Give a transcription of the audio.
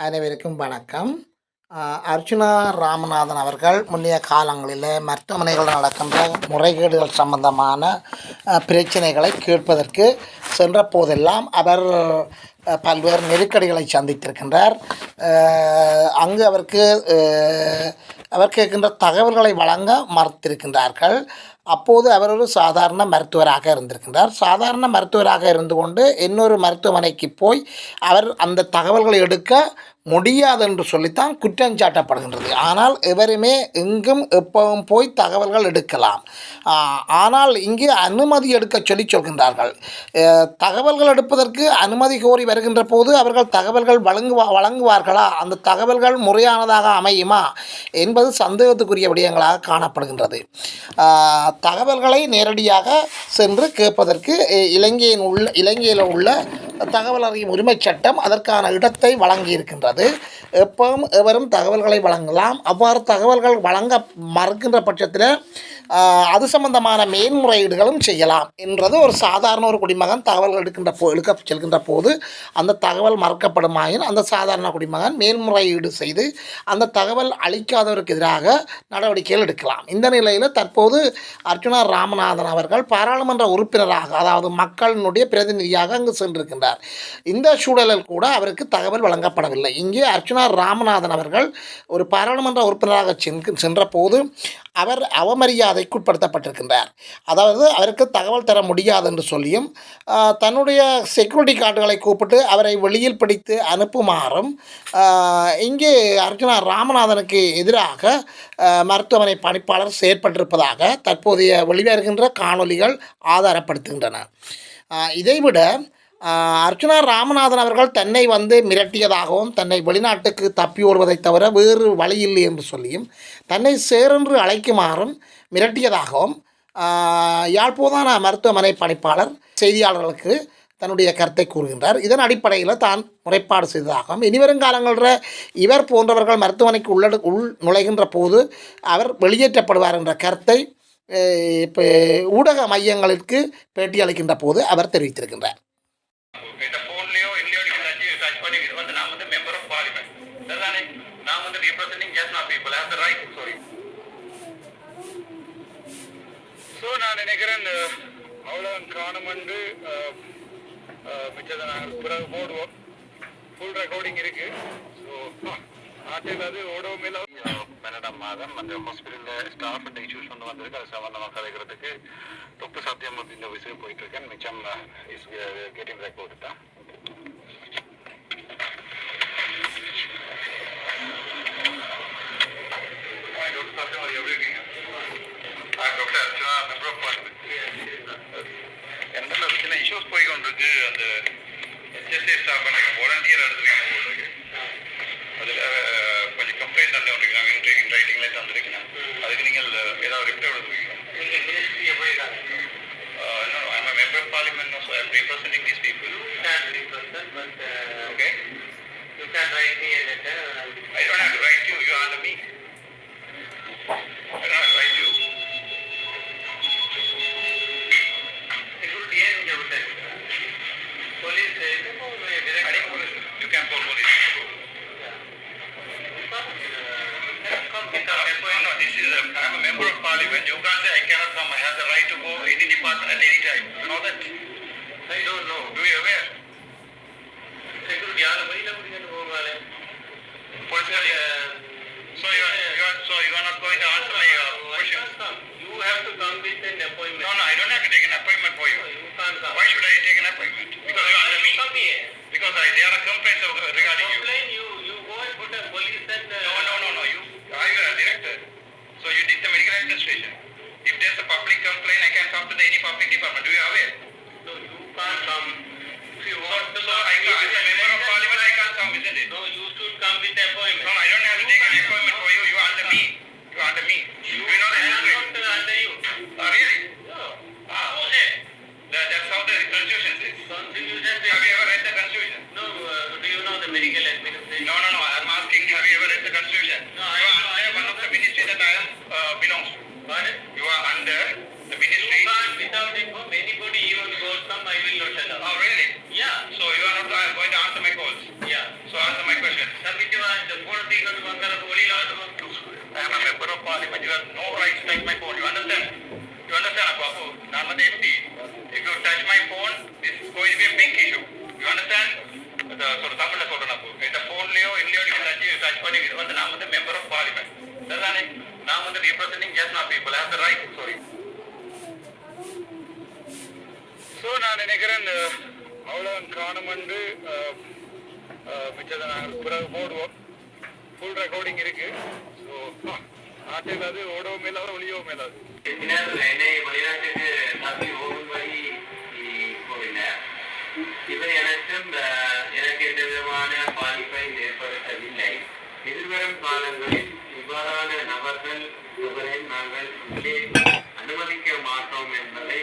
அனைவருக்கும் வணக்கம். அர்ச்சுனா ராமநாதன் அவர்கள் முன்னைய காலங்களில் மருத்துவமனைகளில் நடக்கின்ற முறைகேடுகள் சம்பந்தமான பிரச்சனைகளை கேட்பதற்கு சென்ற போதெல்லாம் அவர் பல்வேறு நெருக்கடிகளை சந்தித்திருக்கின்றார். அங்கு அவர் கேட்கின்ற தகவல்களை வழங்க மறுத்திருக்கின்றார்கள். அப்போது அவர் ஒரு சாதாரண மருத்துவராக இருந்திருக்கின்றார். சாதாரண மருத்துவராக இருந்து கொண்டு இன்னொரு மருத்துவமனைக்கு போய் அவர் அந்த தகவல்களை எடுக்க முடியாது என்று சொல்லித்தான் குற்றஞ்சாட்டப்படுகின்றது. ஆனால் எவருமே எங்கும் எப்பவும் போய் தகவல்கள் எடுக்கலாம். ஆனால் இங்கே அனுமதி எடுக்க சொல்கின்றார்கள். தகவல்கள் எடுப்பதற்கு அனுமதி கோரி வருகின்ற போது அவர்கள் தகவல்கள் வழங்குவார்களா, அந்த தகவல்கள் முறையானதாக அமையுமா என்பது சந்தேகத்துக்குரிய விடயங்களாக காணப்படுகின்றது. தகவல்களை நேரடியாக சென்று கேட்பதற்கு இலங்கையில் உள்ள தகவல் அறியும் உரிமை சட்டம் அதற்கான இடத்தை வழங்கியிருக்கின்றது. எப்பவும் எவரும் தகவல்களை வழங்கலாம். அவ்வாறு தகவல்கள் வழங்க மறுக்கின்ற பட்சத்தில் அது சம்பந்தமான மேன்முறையீடுகளும் செய்யலாம் என்றது ஒரு சாதாரண ஒரு குடிமகன் தகவல்கள் எடுக்க செல்கின்ற போது அந்த தகவல் மறுக்கப்படுமாயின் அந்த சாதாரண குடிமகன் மேல்முறையீடு செய்து அந்த தகவல் அளிக்காதவருக்கு எதிராக நடவடிக்கைகள் எடுக்கலாம். இந்த நிலையில் தற்போது அர்ச்சுனா ராமநாதன் அவர்கள் பாராளுமன்ற உறுப்பினராக, அதாவது மக்களினுடைய பிரதிநிதியாக அங்கு சென்றிருக்கின்றார். இந்த சூழலில் கூட அவருக்கு தகவல் வழங்கப்படவில்லை. இங்கே அர்ச்சுனா ராமநாதன் அவர்கள் ஒரு பாராளுமன்ற உறுப்பினராக சென்ற போது அவர் அவமரியாதைக்குட்படுத்தப்பட்டிருக்கின்றார். அதாவது அவருக்கு தகவல் தர முடியாது என்று சொல்லியும் தன்னுடைய செக்யூரிட்டி கார்டுகளை கூப்பிட்டு அவரை வெளியில் பிடித்து அனுப்புமாறும் இங்கே அர்ச்சுனா ராமநாதனுக்கு எதிராக மருத்துவமனை பணிப்பாளர் செயற்பட்டிருப்பதாக தற்போதைய வெளிவருகின்ற காணொலிகள் ஆதாரப்படுத்துகின்றன. இதைவிட அர்ச்சுனா ராமநாதன் அவர்கள் தன்னை மிரட்டியதாகவும் தன்னை வெளிநாட்டுக்கு தப்பி ஓடுவதை தவிர வேறு வழி இல்லை என்று சொல்லியும் தன்னை சேரென்று அழைக்குமாறும் மிரட்டியதாகவும் யாழ்ப்பாண மருத்துவமனை பணிப்பாளர் செய்தியாளர்களுக்கு தன்னுடைய கருத்தை கூறுகின்றார். இதன் அடிப்படையில் தான் முறைப்பாடு செய்ததாகவும் இனிவரும் காலங்களில் இவர் போன்றவர்கள் மருத்துவமனைக்கு நுழைகின்ற போது அவர் வெளியேற்றப்படுவார் என்ற கருத்தை இப்போ ஊடக மையங்களுக்கு பேட்டி அளிக்கின்ற போது அவர் தெரிவித்திருக்கின்றார். நான் நினைக்கிறேன் அவ்வளோ காணமண்டு மிச்சத்தை நாங்கள் பிறகு போடுவோம். ஃபுல் ரெக்கார்டிங் இருக்கு. ஸோ நாட்டில் அது ஓடவும் இல்லை. 12ஆம் மாதம் அந்த ஹாஸ்பிட்டலில் ஸ்டாஃப் அண்ட் இஷ்யூஸ் வந்திருக்கு. அது சம்பந்தமாக கதைக்கிறதுக்கு தொப்பு சாத்தியம் அப்படின்ற விஷயம் போயிட்டு இருக்கேன். மிச்சம் இஸ் கெட்டிங் ரெக்கார்டு தான். எந்த சின்ன இஷ்யூஸ் போய் கொண்டிருக்கு. அந்த HSA ஸ்டாஃப் வாலண்டியர் எடுத்துருக்காங்க போட்டிருக்கு. அதில் கொஞ்சம் கம்ப்ளைண்ட் தந்து கொண்டிருக்கிறாங்க. ரைட்டிங்கில் தந்துருக்கிறாங்க. அதுக்கு நீங்கள் ஏதாவது ரிப்ளை கொடுத்துருக்கீங்க? I'm a member of parliament, so I'm representing these people. You can represent, but okay. You can write me a letter. I don't have to write you. You are under me. I don't have to write you. Police, you can call police. No, this is I'm a member of parliament. You can't say I cannot come. I have the right to go any department at any time. You know that? I don't know. Do you aware? Security, so you are not going to answer my questions? You have to come with an appointment. No, I don't have to take an appointment for you. You can't come. Why should I take an appointment? Because you are under me. Come here. Because there are complaints regarding you. You go and put a police and... No. You are a director. So you did the medical administration. If there's a public complaint, I can come to any public department. Do you aware? No, you can't come. If you want to... So as a member of parliament, I can't come, isn't it? No, you should come with the appointment. No, I don't have to take an appointment for you. You are under me. You are under me. You know that. I am not under you. Really? No. Okay. That's how the constitution says. Constitution says... Have you ever read the constitution? No. Do you know the medical administration? No. I'm asking, have you ever read the constitution? No, I am one of the ministry that I belongs to. Pardon? You are under the ministry. You can't without inform anybody even goes come, I will not allow. Oh, really? Yeah. So you are not going to answer my calls? Yeah. So answer my question. I am a member of parliament. You have no right to touch my phone. You understand? You understand, Babu? I'm an MP. If you touch my phone, this is going to be a big issue. You understand? தமிழ்ல சொல்றேன் இந்த போன்லயோ இல்லையோ நீங்க touch பண்ணி இது வந்து நான் வந்து மெம்பர் ஆஃப் பார்லிமெண்ட் சரிதானே நான் வந்து representing just not people I have the right sorry so நான் நினைக்கிறேன் அவ்வளோ காணுமென்று மிச்சத்தை நாங்கள் பிறகு போடுவோம் ஃபுல் ரெக்கார்டிங் இருக்கு ஸோ நாட்டில் அது ஓடவும் இல்லாத ஒளியவும் இல்லாது என்னை வெளிநாட்டுக்கு தப்பி ஓடும் வழி போயினர் இவை அனைத்தும் எனக்கு எந்த விதமான பாதிப்பை ஏற்படுத்தவில்லை எதிர்வரும் காலங்களில் இவ்வாறான நபர்கள் நாங்கள் அனுமதிக்க மாட்டோம் என்பதை